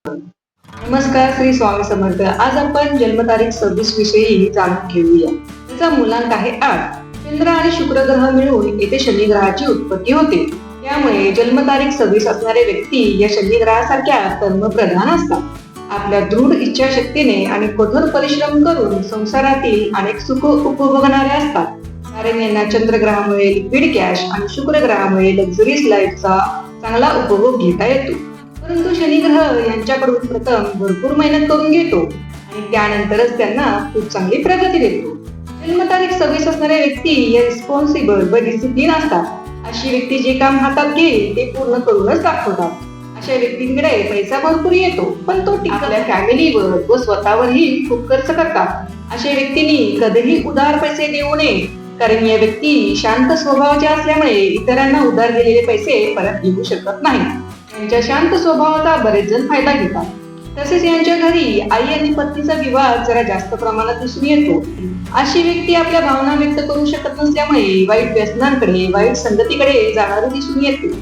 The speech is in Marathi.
नमस्कार, श्री स्वामी समर्थ. आज आपण जन्मतारीख 26 विषयी जाणून घेऊया. त्याचा मुलांक आहे 8. चंद्र आणि शुक्र ग्रह मिळून येथे शनी ग्रहाची उत्पत्ती होते. त्यामुळे जन्मतारीख 26 असणारे व्यक्ती या शनी ग्रहासारख्या कर्मप्रधान असतात. आपल्या दृढ इच्छाशक्तीने आणि कठोर परिश्रम करून संसारातील अनेक सुख उपभोगणारे असतात. कारण यांना चंद्रग्रहामुळे लिक्विड कॅश आणि शुक्र ग्रहामुळे लक्झरीज लाईफचा चांगला उपभोग घेता येतो. परंतु शनी ग्रह यांच्याकडून प्रथम भरपूर मेहनत करून घेतो आणि त्यानंतरच त्यांना खूप चांगली प्रगती देतो. जन्मतारीख 26 असणाऱ्या व्यक्ती या रिस्पॉन्सिबल व डिसिप्लिन असतात. अशी व्यक्ती जे काम हातात घेईल ते पूर्ण करूनच दाखवतात. अशा व्यक्तींकडे पैसा भरपूर येतो, पण तो आपल्या फॅमिलीवर व स्वतःवरही खूप खर्च करतात. अशा व्यक्तींनी कधीही उधार पैसे देऊ नये, कारण या व्यक्ती शांत स्वभावाच्या असल्यामुळे इतरांना उधार दिलेले पैसे परत देऊ शकत नाही. यांच्या शांत स्वभावाचा बरेच जण फायदा घेतात. तसेच यांच्या घरी आई आणि पत्नीचा विवाद जरा जास्त प्रमाणात दिसून येतो. अशी व्यक्ती आपल्या भावना व्यक्त करू शकत नसल्यामुळे वाईट व्यसनांकडे, वाईट संगतीकडे जाणारी दिसून येते.